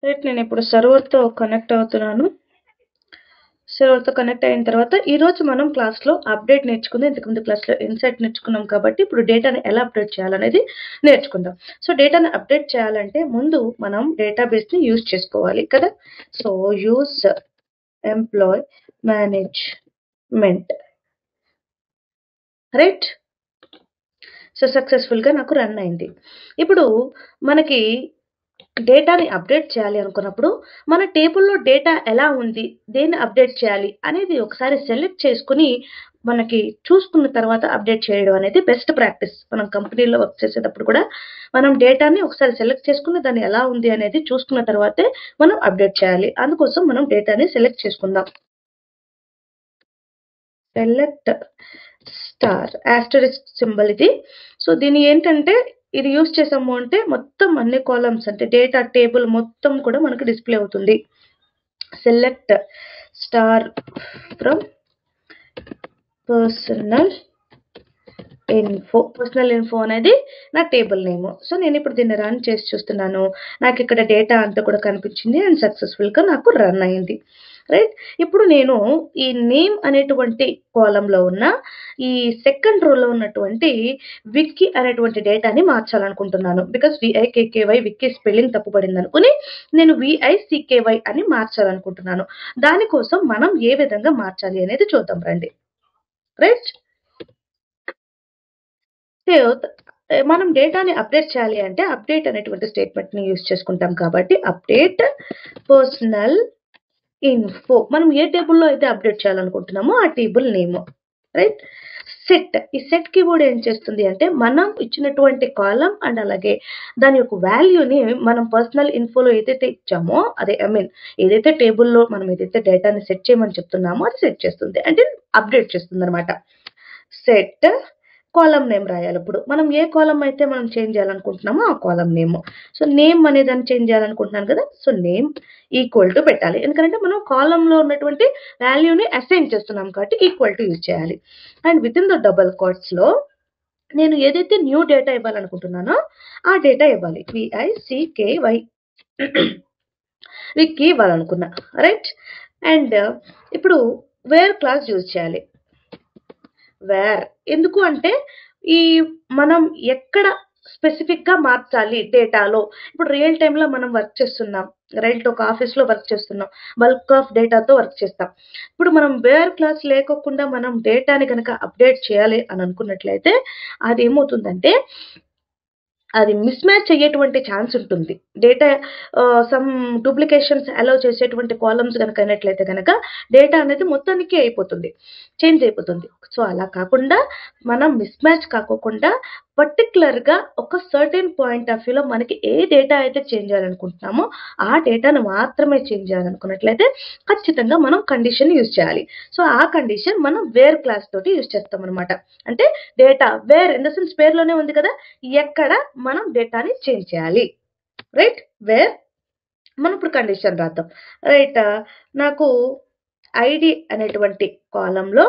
Right, నేను ఇప్పుడు సర్వర్తో connect అవుతున్నాను. సర్వర్తో కనెక్ట్ అయిన తర్వాత ఈరోజు మనం క్లాస్లో అప్డేట్ నేర్చుకుందాం. ఇంతకుముందు క్లాస్లో ఇన్సైట్ నేర్చుకున్నాం కాబట్టి ఇప్పుడు డేటాని ఎలా అప్డేట్ చేయాలనేది నేర్చుకుందాం. సో డేటాని అప్డేట్ చేయాలంటే ముందు మనం డేటాబేస్ని యూజ్ చేసుకోవాలి కదా. So use employee management, right. So సక్సెస్ఫుల్గా నాకు రన్ అయింది. ఇప్పుడు మనకి డేటాని అప్డేట్ చేయాలి అనుకున్నప్పుడు మన టేబుల్లో డేటా ఎలా ఉంది, దేన్ని అప్డేట్ చేయాలి అనేది ఒకసారి సెలెక్ట్ చేసుకుని మనకి చూసుకున్న తర్వాత అప్డేట్ చేయడం అనేది బెస్ట్ ప్రాక్టీస్. మనం కంపెనీలో వర్క్ చేసేటప్పుడు కూడా మనం డేటాని ఒకసారి సెలెక్ట్ చేసుకుని దాన్ని ఎలా ఉంది అనేది చూసుకున్న తర్వాతే మనం అప్డేట్ చేయాలి. అందుకోసం మనం డేటాని సెలెక్ట్ చేసుకుందాం. సెలెక్ట్ స్టార్ ఆస్టరిస్క్ సింబల్ ఇది. సో దీని ఏంటంటే ఇది యూజ్ చేసాము అంటే మొత్తం అన్ని కాలమ్స్ అంటే డేటా టేబుల్ మొత్తం కూడా మనకు డిస్ప్లే అవుతుంది. Select star from personal info అనేది నా టేబుల్ నేమ్. సో నేను ఇప్పుడు దీన్ని రన్ చేసి చూస్తున్నాను. నాకు ఇక్కడ డేటా అంతా కూడా కనిపించింది అండ్ సక్సెస్ఫుల్గా నాకు రన్ అయింది, రైట్. ఇప్పుడు నేను ఈ నేమ్ అనేటువంటి కాలంలో ఉన్న ఈ సెకండ్ రోలో ఉన్నటువంటి విక్కీ అనేటువంటి డేటాని మార్చాలనుకుంటున్నాను. బికాస్ విఐకేకేవై విక్కీ స్పెల్లింగ్ తప్పుపడింది అనుకుని నేను విఐసికేవై అని మార్చాలనుకుంటున్నాను. దానికోసం మనం ఏ విధంగా మార్చాలి అనేది చూద్దాం రండి, రైట్. మనం డేటాని అప్డేట్ చేయాలి అంటే అప్డేట్ అనేటువంటి స్టేట్మెంట్ని యూజ్ చేసుకుంటాం కాబట్టి అప్డేట్ పర్సనల్ ఇన్ఫో, మనం ఏ టేబుల్లో అయితే అప్డేట్ చేయాలనుకుంటున్నామో ఆ టేబుల్ నేమ్, రైట్. సెట్, ఈ సెట్ కీవర్డ్ ఏం చేస్తుంది అంటే మనం ఇచ్చినటువంటి కాలం అండ్ అలాగే దాని యొక్క వాల్యూని మనం పర్సనల్ ఇన్ఫోలో ఏదైతే ఇచ్చామో అదే ఏదైతే టేబుల్లో మనం ఏదైతే డేటాని సెట్ చేయమని చెప్తున్నామో అది సెట్ చేస్తుంది అంటే అప్డేట్ చేస్తుంది అనమాట. సెట్ కాలం నేమ్ రాయాలి. ఇప్పుడు మనం ఏ కాలం అయితే మనం చేంజ్ చేయాలనుకుంటున్నామో ఆ కాలం నేమ్. సో నేమ్ అనే దాన్ని చేంజ్ చేయాలనుకుంటున్నాను కదా, సో నేమ్ ఈక్వల్ టు పెట్టాలి. ఎందుకంటే మనం కాలంలో ఉన్నటువంటి వాల్యూని అసైన్ చేస్తున్నాం కాబట్టి ఈక్వల్ టు యూజ్ చేయాలి. And with in the double కోట్స్లో నేను ఏదైతే న్యూ డేటా ఇవ్వాలనుకుంటున్నానో ఆ డేటా ఇవ్వాలి. విఐసికేవై విక్కీ ఇవ్వాలనుకున్నా, రైట్. అండ్ ఇప్పుడు వేర్ క్లాస్ యూజ్ చేయాలి. వేర్ ఎందుకు అంటే ఈ మనం ఎక్కడ స్పెసిఫిక్గా మార్చాలి డేటాలో. ఇప్పుడు రియల్ టైంలో మనం వర్క్ చేస్తున్నాం, రైట్, ఒక ఆఫీస్లో వర్క్ చేస్తున్నాం, బల్క్ ఆఫ్ డేటాతో వర్క్ చేస్తాం. ఇప్పుడు మనం వేర్ క్లాస్ లేకోకుండా మనం డేటాని కనుక అప్డేట్ చేయాలి అని అనుకున్నట్లయితే అది ఏమవుతుందంటే అది మిస్ మ్యాచ్ అయ్యేటువంటి ఛాన్స్ ఉంటుంది. డేటా సమ్ డూప్లికేషన్స్ అలౌ చేసేటువంటి కాలమ్స్ కనుక అయినట్లయితే కనుక డేటా అనేది మొత్తానికి అయిపోతుంది, చేంజ్ అయిపోతుంది. సో అలా కాకుండా మనం మిస్ మ్యాచ్ కాకోకుండా పర్టికులర్గా ఒక సర్టెన్ పాయింట్ ఆఫ్ వ్యూలో మనకి ఏ డేటా అయితే చేంజ్ చేయాలనుకుంటున్నామో ఆ డేటాను మాత్రమే చేంజ్ చేయాలనుకున్నట్లయితే ఖచ్చితంగా మనం కండిషన్ యూజ్ చేయాలి. సో ఆ కండిషన్ మనం వేర్ క్లాస్ తోటి యూజ్ చేస్తాం అనమాట. అంటే data where in the sense పేరులోనే ఉంది కదా, ఎక్కడ మనం డేటాని చేంజ్ చేయాలి, రైట్. వేర్ మనం ఇప్పుడు కండిషన్ రాద్దాం, రైట్. నాకు ఐడి అనేటువంటి కాలంలో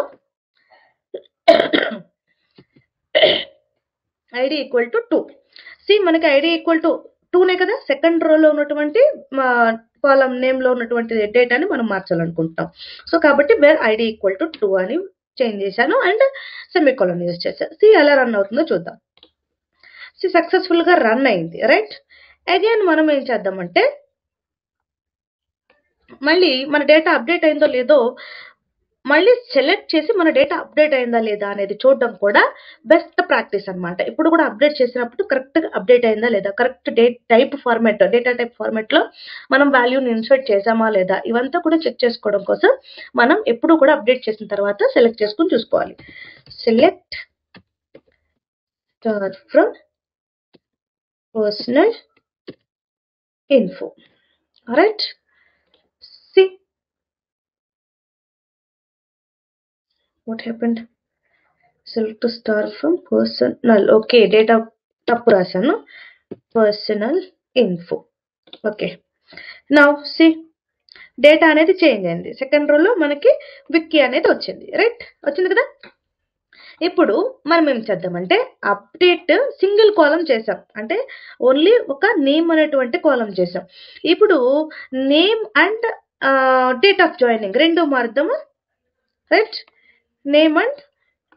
ఐడి ఈక్వల్ టు 2. సి మనకి ఐడి ఈక్వల్ టు 2నే కదా, సెకండ్ రోలో ఉన్నటువంటి కాలం నేమ్లో ఉన్నటువంటి డేటాని మనం మార్చాలనుకుంటున్నాం. సో కాబట్టి వేర్ ఐడి ఈక్వల్ టు 2 అని చేంజ్ చేశాను అండ్ సెమీకోలన్ యూజ్ చేశాను. సి ఎలా రన్ అవుతుందో చూద్దాం. సి సక్సెస్ఫుల్గా రన్ అయింది, రైట్. అగైన్ మనం ఏం చేద్దామంటే మళ్ళీ మన డేటా అప్డేట్ అయిందో లేదో మళ్ళీ సెలెక్ట్ చేసి మన డేటా అప్డేట్ అయిందా లేదా అనేది చూడడం కూడా బెస్ట్ ప్రాక్టీస్ అనమాట. ఇప్పుడు కూడా అప్డేట్ చేసినప్పుడు కరెక్ట్గా అప్డేట్ అయిందా లేదా, కరెక్ట్ డేటా టైప్ ఫార్మాట్లో మనం వాల్యూని ఇన్సర్ట్ చేసామా లేదా, ఇవంతా కూడా చెక్ చేసుకోవడం కోసం మనం ఎప్పుడు కూడా అప్డేట్ చేసిన తర్వాత సెలెక్ట్ చేసుకుని చూసుకోవాలి. Select star from personal info, right. See what happened, select star from personal, okay, data తప్పు రాశాను, personal info, okay. Now see data అనేది చేంజ్ అయింది. సెకండ్ రోలో మనకి విక్కీ అనేది వచ్చింది, రైట్, వచ్చింది కదా. ఇప్పుడు మనం ఏం చేద్దామంటే అప్డేట్ సింగిల్ కాలమ్ చేసాం. అంటే ఓన్లీ ఒక నేమ్ అనేటువంటి కాలమ్ చేసాం. ఇప్పుడు name and date of joining 2 మారుద్దామా? Right? Name and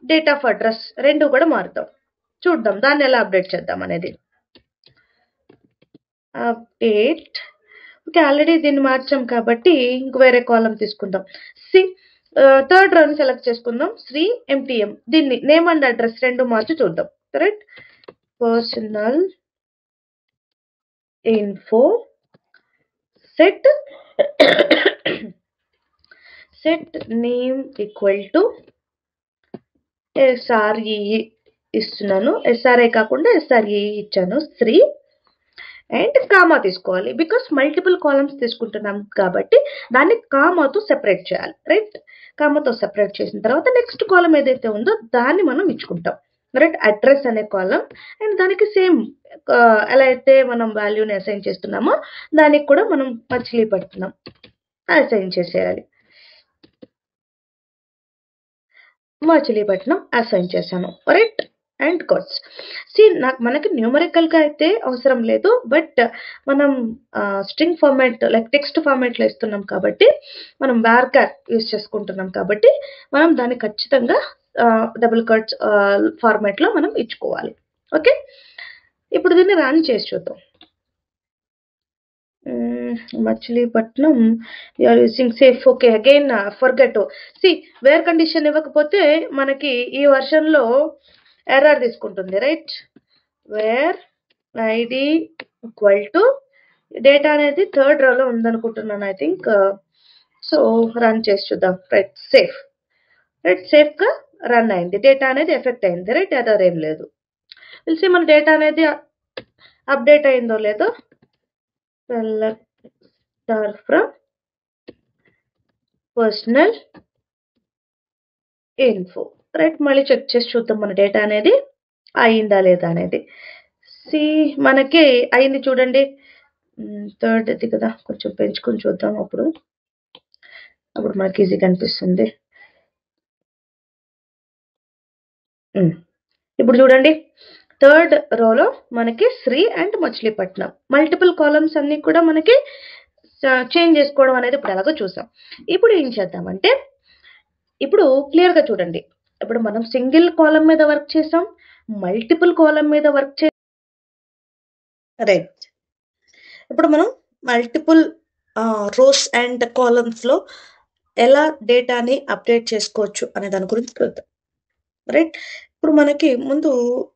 date of address 2 కూడా మారుద్దాం. చూద్దాం దాన్ని ఎలా అప్డేట్ చేద్దాం అనేది. Update okay. ఆల్రెడీ దీన్ని మార్చాం కాబట్టి ఇంక వేరే కాలమ్ తీసుకుందాం. సి థర్డ్ రోని సెలెక్ట్ చేసుకుందాం. శ్రీ ఎంటీఎం. దీన్ని నేమ్ అండ్ అడ్రస్ 2 మార్చి చూద్దాం. Correct? Personal info set set name equal to SREE ఇస్తున్నాను. SRI కాకుండా SREE ఇచ్చాను. శ్రీ అండ్ కామా తీసుకోవాలి. బికాస్ మల్టిపుల్ కాలమ్స్ తీసుకుంటున్నాం కాబట్టి దాన్ని కామాతో సెపరేట్ చేయాలి. రైట్? కామాతో సెపరేట్ చేసిన తర్వాత నెక్స్ట్ కాలం ఏదైతే ఉందో దాన్ని మనం ఇచ్చుకుంటాం. రైట్? అడ్రస్ అనే కాలం అండ్ దానికి సేమ్ ఎలా అయితే మనం వాల్యూని అసైన్ చేస్తున్నామో దానికి కూడా మనం మచిలీపట్నం అసైన్ చేసేయాలి. మచిలీపట్నం అసైన్ చేశాను. రైట్? And codes. మనకి న్యూమరికల్గా అయితే అవసరం లేదు. బట్ మనం స్ట్రింగ్ ఫార్మాట్ లైక్ టెక్స్ట్ ఫార్మాట్లో ఇస్తున్నాం కాబట్టి మనం వార్కార్ యూజ్ చేసుకుంటున్నాం కాబట్టి మనం దాన్ని ఖచ్చితంగా డబుల్ కోట్స్ ఫార్మాట్లో మనం ఇచ్చుకోవాలి. ఓకే. ఇప్పుడు దీన్ని రన్ చేసి చూద్దాం. Machilipatnam you're using save. Okay. Again forget. Where condition ఇవ్వకపోతే మనకి ఈ వర్షన్లో ఎర్రర్ తీసుకుంటుంది. Right? Where ID equal to data అనేది థర్డ్ రోలో ఉందనుకుంటున్నాను ఐ థింక్. సో రన్ చేసి చూద్దాం. రైట్? సేఫ్. రైట్? సేఫ్గా రన్ అయింది. డేటా అనేది ఎఫెక్ట్ అయింది. రైట్? ఎర్రర్ ఏం లేదు. తెలిసి మన డేటా అనేది అప్డేట్ అయిందో లేదో select star from personal info. Right? మళ్ళీ చెక్ చేసి చూద్దాం మన డేటా అనేది అయిందా లేదా అనేది. మనకి అయింది చూడండి. థర్డ్ ఇది కదా, కొంచెం పెంచుకొని చూద్దాం. అప్పుడు మనకి ఈజీగా అనిపిస్తుంది. ఇప్పుడు చూడండి, థర్డ్ రోలో మనకి Sri and Machilipatnam multiple columns అన్ని కూడా మనకి చేంజ్ చేసుకోవడం అనేది ఇప్పుడు ఎలాగో చూసాం. ఇప్పుడు ఏం చేద్దామంటే ఇప్పుడు క్లియర్గా చూడండి. ఇప్పుడు మనం సింగిల్ కాలం మీద వర్క్ చేసాం, మల్టిపుల్ కాలం మీద వర్క్ చేసాం. రైట్? ఇప్పుడు మనం మల్టిపుల్ రోస్ అండ్ కాలమ్స్లో ఎలా డేటాని అప్డేట్ చేసుకోవచ్చు అనే దాని గురించి చూద్దాం. రైట్? ఇప్పుడు మనకి ముందు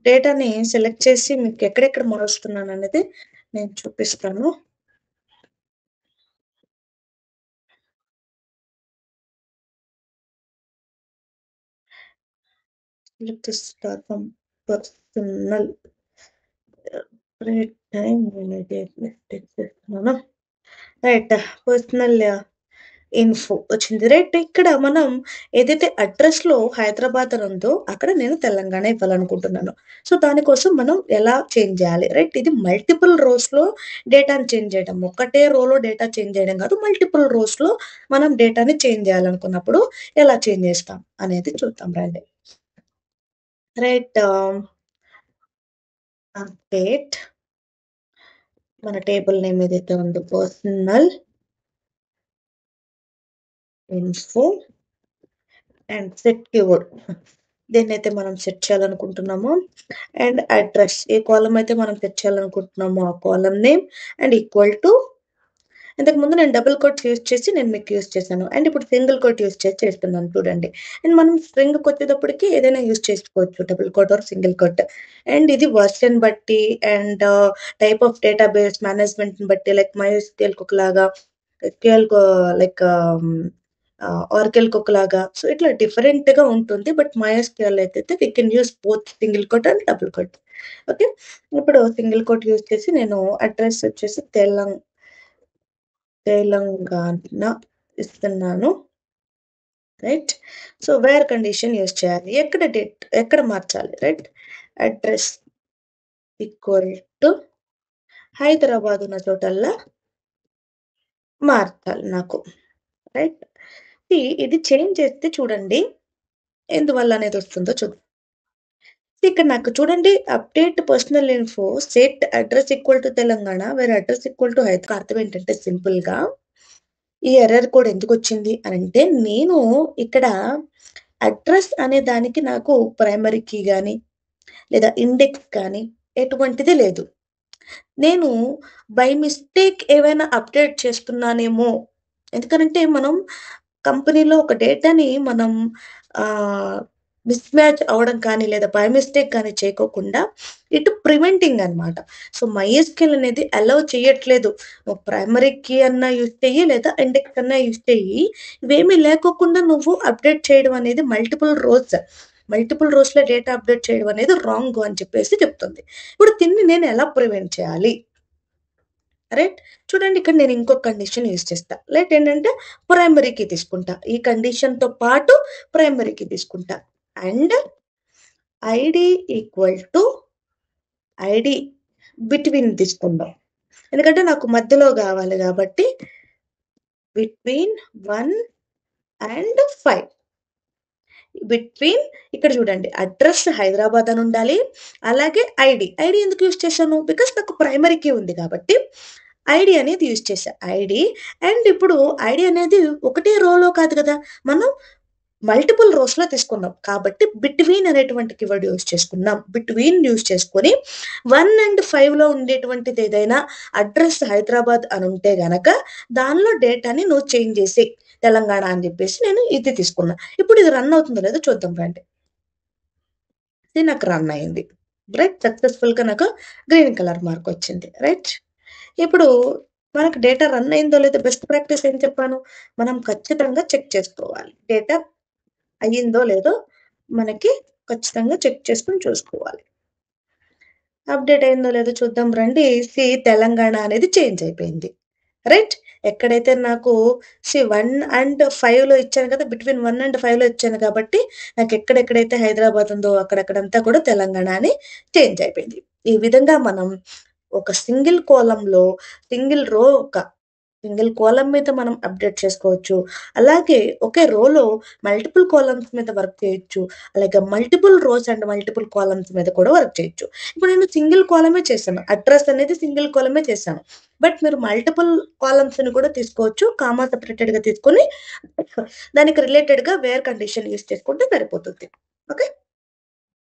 డేటాని సెలెక్ట్ చేసి మీకు ఎక్కడెక్కడ మారుస్తున్నాను అనేది నేను చూపిస్తాను. Personal right? పర్సనల్ ఇన్ఫో వచ్చింది. రైట్? ఇక్కడ మనం ఏదైతే అడ్రస్లో హైదరాబాద్ అని ఉందో అక్కడ నేను తెలంగాణ ఇవ్వాలనుకుంటున్నాను. సో దానికోసం మనం ఎలా చేంజ్ చేయాలి? రైట్? ఇది మల్టిపుల్ రోస్లో డేటాని చేంజ్ చేయడం. ఒకటే రోలో డేటా చేంజ్ చేయడం కాదు, మల్టిపుల్ రోస్లో మనం డేటాని చేంజ్ చేయాలనుకున్నప్పుడు ఎలా చేంజ్ చేస్తాం అనేది చూద్దాం రండి. రైట్? అప్డేట్ మన టేబుల్ నేమ్ ఏదైతే ఉందో personal info and set keyword దేన్నైతే మనం సెట్ చేయాలనుకుంటున్నామో అండ్ అడ్రస్ ఏ కాలం అయితే మనం సెట్ చేయాలనుకుంటున్నామో ఆ column name and equal to ఇంతకుముందు నేను డబుల్ కోట్ యూజ్ చేసి నేను మీకు యూజ్ చేశాను అండ్ ఇప్పుడు సింగిల్ కోట్ యూజ్ చేసి చేస్తున్నాను చూడండి. అండ్ మనం స్ట్రింగ్కి వచ్చేటప్పటికి ఏదైనా యూజ్ చేసుకోవచ్చు, double quote or single quote. And ఇది వర్షన్ బట్టి అండ్ టైప్ ఆఫ్ డేటాబేస్ మేనేజ్మెంట్ని బట్టి లైక్ MySQL ఒకలాగా, SQL లైక్ ఆర్కెల్ ఒకలాగా, సో ఇట్లా డిఫరెంట్గా ఉంటుంది. బట్ MySQL అయితే we can use both single quote and double quote. Okay. ఇప్పుడు సింగిల్ కోట్ యూజ్ చేసి నేను అడ్రస్ వచ్చేసి తెలంగాణ ఇస్తున్నాను. Right? So where condition use చేయాలి, ఎక్కడ మార్చాలి? Right? Address equal to Hyderabad ఉన్న చోటల్లా మార్చాలి నాకు. రైట్? ఇది చేంజ్ చేస్తే చూడండి ఎందువల్ల అనేది వస్తుందో చూద్దాం. ఇక్కడ నాకు చూడండి update personal info set address equal to Telangana వేరే అడ్రస్ ఈక్వల్ టు హైదరాబాద్. అర్థం ఏంటంటే సింపుల్ గా ఈ ఎర్రర్ కోడ్ ఎందుకు వచ్చింది అని అంటే నేను ఇక్కడ అడ్రస్ అనే దానికి నాకు ప్రైమరీ కీ గాని లేదా ఇండెక్స్ కానీ ఎటువంటిది లేదు. నేను బై మిస్టేక్ ఏవైనా అప్డేట్ చేస్తున్నానేమో. ఎందుకనంటే మనం కంపెనీలో ఒక డేటాని మనం మిస్ మ్యాచ్ అవ్వడం కానీ లేదా బై మిస్టేక్ కానీ చేయకోకుండా ఇటు ప్రివెంటింగ్ అనమాట. సో మైఎస్క్యూఎల్ అనేది అలౌ చేయట్లేదు. నువ్వు ప్రైమరీ కీ అన్నా యూజ్ చెయ్యి లేదా ఇండెక్స్ అన్నా యూజ్ చెయ్యి. ఇవేమీ లేకోకుండా నువ్వు అప్డేట్ చేయడం అనేది మల్టిపుల్ రోస్‌లో డేటా అప్డేట్ చేయడం అనేది రాంగ్ అని చెప్పేసి చెప్తుంది. ఇప్పుడు దీన్ని నేను ఎలా ప్రివెంట్ చేయాలి? రైట్. చూడండి ఇక్కడ నేను ఇంకొక కండిషన్ యూజ్ చేస్తా. ఏంటంటే ప్రైమరీ కీ తీసుకుంటా. ఈ కండిషన్‌తో పాటు ప్రైమరీ కీ తీసుకుంటా. And ID equal to ID between తీసుకుందాం. ఎందుకంటే నాకు మధ్యలో కావాలి కాబట్టి బిట్వీన్ 1 అండ్ 5. బిట్వీన్ ఇక్కడ చూడండి అడ్రస్ హైదరాబాద్ అని ఉండాలి. అలాగే ఐడీ ఎందుకు యూజ్ చేశాను? బికాస్ నాకు ప్రైమరీ కీ ఉంది కాబట్టి ఐడీ అనేది యూజ్ చేశా. ఐడీ అండ్ ఇప్పుడు ఐడీ అనేది ఒకటే రోలో కాదు కదా! మనం మల్టిపుల్ రోస్‌లో తీసుకున్నాం. కాబట్టి బిట్వీన్ అనేటువంటి కీవర్డ్ యూజ్ చేసుకున్నాం. బిట్వీన్ యూజ్ చేసుకొని 1 అండ్ 5లో ఉండేటువంటిది ఏదైనా అడ్రస్ హైదరాబాద్ అని ఉంటే గనక దానిలో డేటాని నువ్వు చేంజ్ చేసేయి తెలంగాణ అని చెప్పేసి నేను ఇది తీసుకున్నా. ఇప్పుడు ఇది రన్ అవుతుందో లేదో చూద్దాం రండి. ఇది నాకు రన్ అయింది. రైట్. సక్సెస్‌ఫుల్‌గా నాకు గ్రీన్ కలర్ మార్క్ వచ్చింది. రైట్. ఇప్పుడు మనకు డేటా రన్ అయిందో లేదో బెస్ట్ ప్రాక్టీస్ ఏం చెప్పాను? మనం ఖచ్చితంగా చెక్ చేసుకోవాలి. డేటా అయ్యిందో లేదో మనకి ఖచ్చితంగా చెక్ చేసుకొని చూసుకోవాలి. అప్డేట్ అయిందో లేదో చూద్దాం రండి. తెలంగాణ అనేది చేంజ్ అయిపోయింది. రైట్. ఎక్కడైతే నాకు 1 అండ్ 5లో ఇచ్చాను కదా! బిట్వీన్ 1 అండ్ 5లో ఇచ్చాను కాబట్టి నాకు ఎక్కడెక్కడైతే హైదరాబాద్ ఉందో అక్కడక్కడంతా కూడా తెలంగాణ అని చేంజ్ అయిపోయింది. ఈ విధంగా మనం ఒక సింగిల్ కాలమ్‌లో సింగిల్ కాలమ్ మీద మనం అప్డేట్ చేసుకోవచ్చు. అలాగే ఒకే రోలో మల్టిపుల్ కాలమ్స్ మీద వర్క్ చేయొచ్చు. అలాగే multiple rows and multiple columns మీద కూడా వర్క్ చేయొచ్చు. ఇప్పుడు నేను సింగిల్ కాలమే చేశాను. అడ్రస్ అనేది సింగిల్ కాలమే చేశాను. బట్ మీరు మల్టిపుల్ కాలమ్స్‌ని కూడా తీసుకోవచ్చు. కామా సెపరేటెడ్‌గా తీసుకొని దానికి రిలేటెడ్‌గా వేర్ కండిషన్ యూజ్ చేసుకుంటే సరిపోతుంది. ఓకే.